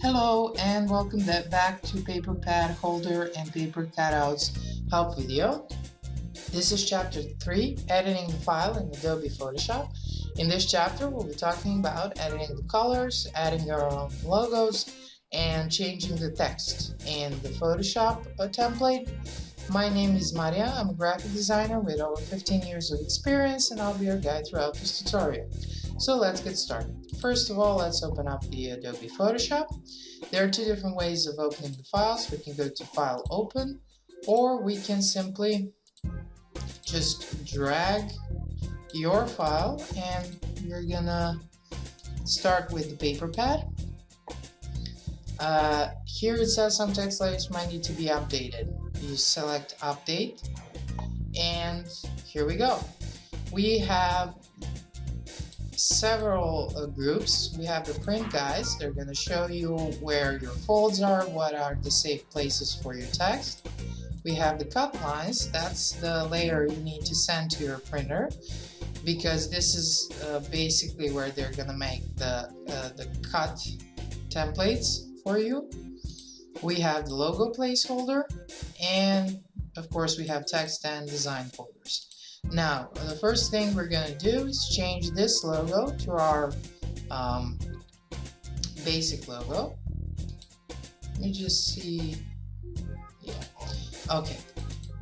Hello and welcome back to paper pad holder and paper cutouts help video. This is chapter 3, editing the file in Adobe Photoshop. In this chapter we'll be talking about editing the colors, adding our own logos, and changing the text in the Photoshop template. My name is Maria. I'm a graphic designer with over 15 years of experience, and I'll be your guide throughout this tutorial. So let's get started. First of all, let's open up the Adobe Photoshop. There are two different ways of opening the files. We can go to File, Open, or we can simply just drag your file, and you're gonna start with the paper pad. Here it says some text layers might need to be updated. You select Update, and here we go. We have several groups. We have the print guides. They're going to show you where your folds are, what are the safe places for your text. We have the cut lines. That's the layer you need to send to your printer, because this is basically where they're going to make the cut templates for you. We have the logo placeholder, and of course we have text and design folders. Now, the first thing we're going to do is change this logo to our basic logo. Let me just see. Yeah. Okay.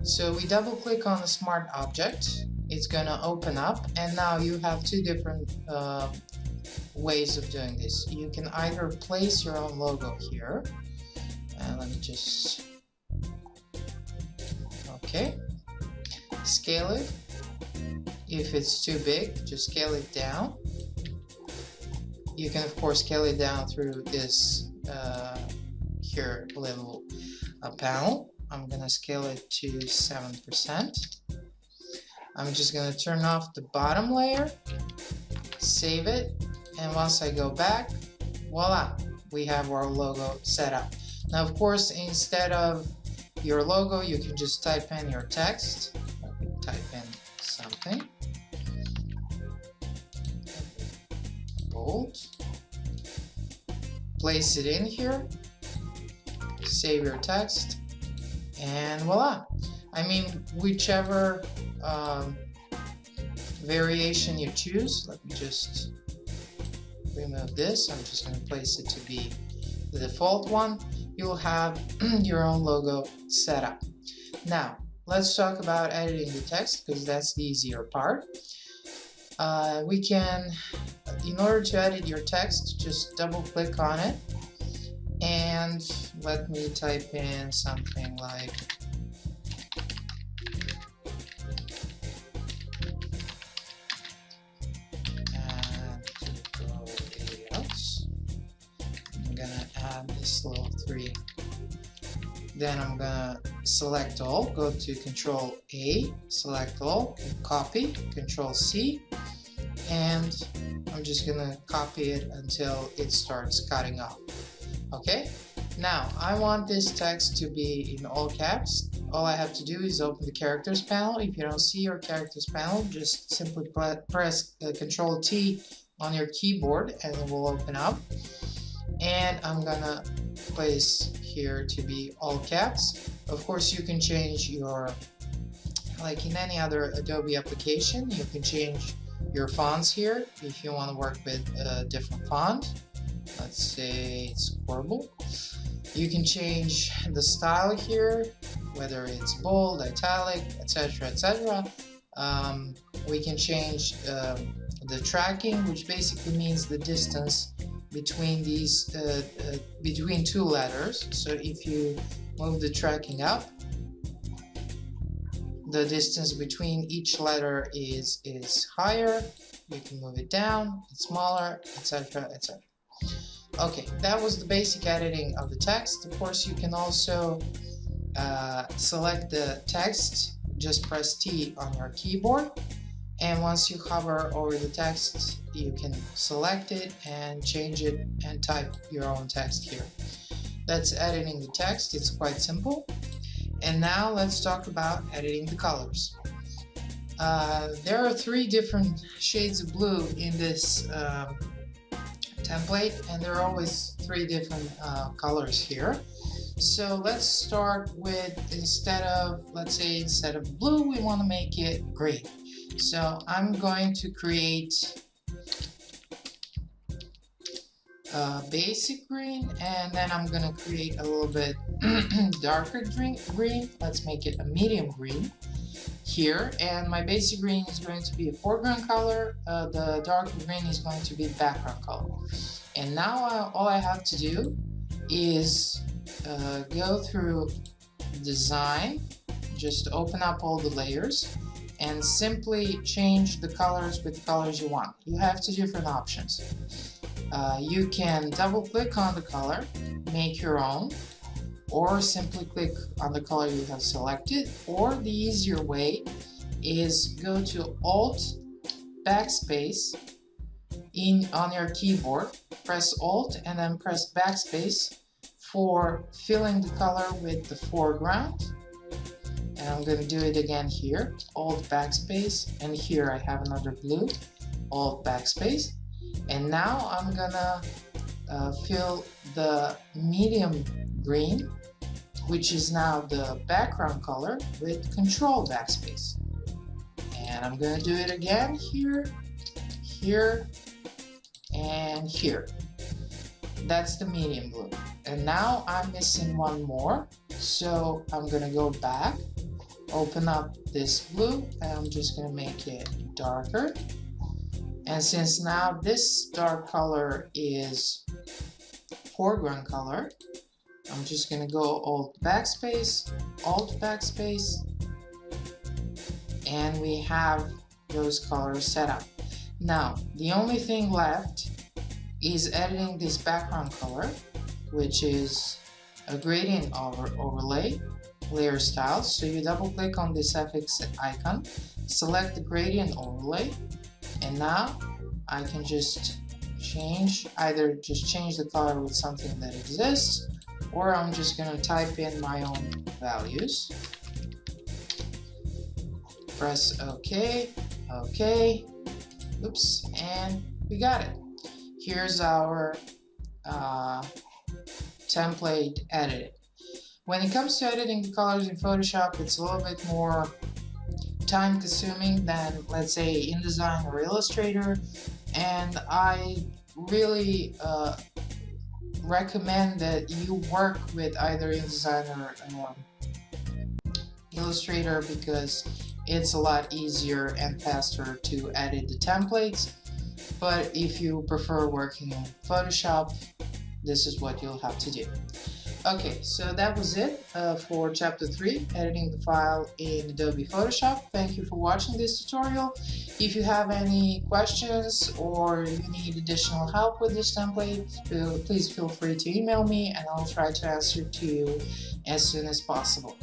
So we double click on the smart object. It's going to open up, and now you have two different ways of doing this. You can either place your own logo here. Let me just. Okay. Scale it. If it's too big, just scale it down. You can of course scale it down through this here little panel. I'm gonna scale it to 7%. I'm just gonna turn off the bottom layer, save it, and once I go back, voila, we have our logo set up. Now of course, instead of your logo, you can just type in your text. Type in something. Bold. Place it in here. Save your text. And voila. I mean, whichever variation you choose. Let me just remove this. I'm just going to place it to be the default one. You'll have your own logo set up. Now, let's talk about editing the text, because that's the easier part. We can, in order to edit your text, just double click on it, and let me type in something like tutorials. I'm gonna add this little 3. Then I'm gonna select all, go to Control A, select all, copy, Control C, and I'm just gonna copy it until it starts cutting off. Okay, now I want this text to be in all caps. All I have to do is open the characters panel. If you don't see your characters panel, just simply press Control T on your keyboard and it will open up. And I'm gonna place here to be all caps. Of course, you can change your, like in any other Adobe application, you can change your fonts here if you want to work with a different font. Let's say it's Scribble. You can change the style here, whether it's bold, italic, etc., etc. We can change the tracking, which basically means the distance between these between two letters. So if you move the tracking up, the distance between each letter is higher. You can move it down, it's smaller, etc., etc. Okay, that was the basic editing of the text. Of course, you can also select the text. Just press T on your keyboard, and once you hover over the text, you can select it and change it and type your own text here. That's editing the text. It's quite simple. And now let's talk about editing the colors. There are 3 different shades of blue in this template, and they're always three different colors here. So let's start with, instead of blue, we want to make it green. So I'm going to create a basic green, and then I'm going to create a little bit darker green. Let's make it a medium green here, and my basic green is going to be a foreground color. The darker green is going to be the background color. And now all I have to do is go through design, just open up all the layers and simply change the colors with the colors you want. You have two different options. You can double click on the color, make your own, or simply click on the color you have selected, or the easier way is go to Alt Backspace on your keyboard, press Alt and then press Backspace for filling the color with the foreground. And I'm going to do it again here, Alt Backspace, and here I have another blue, Alt Backspace. And now I'm gonna fill the medium green, which is now the background color, with Control Backspace. And I'm gonna do it again here, here, and here. That's the medium blue. And now I'm missing one more, so I'm gonna go back, open up this blue, and I'm just gonna make it darker. And since now this dark color is foreground color, I'm just going to go Alt Backspace, and we have those colors set up. Now, the only thing left is editing this background color, which is a gradient overlay, layer style. So you double click on this FX icon, select the gradient overlay, and now I can just change the color with something that exists, or I'm just going to type in my own values. Press OK, OK, oops, and we got it. Here's our template edited. When it comes to editing the colors in Photoshop, it's a little bit more time consuming than, let's say, InDesign or Illustrator, and I really recommend that you work with either InDesign or Illustrator, because it's a lot easier and faster to edit the templates. But if you prefer working in Photoshop, this is what you'll have to do. Okay, so that was it for Chapter 3, editing the file in Adobe Photoshop. Thank you for watching this tutorial. If you have any questions or you need additional help with this template, please feel free to email me and I'll try to answer to you as soon as possible.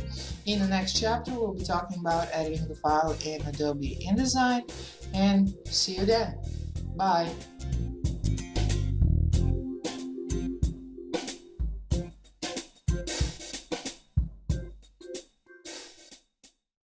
In the next chapter, we'll be talking about editing the file in Adobe InDesign, and see you then. Bye.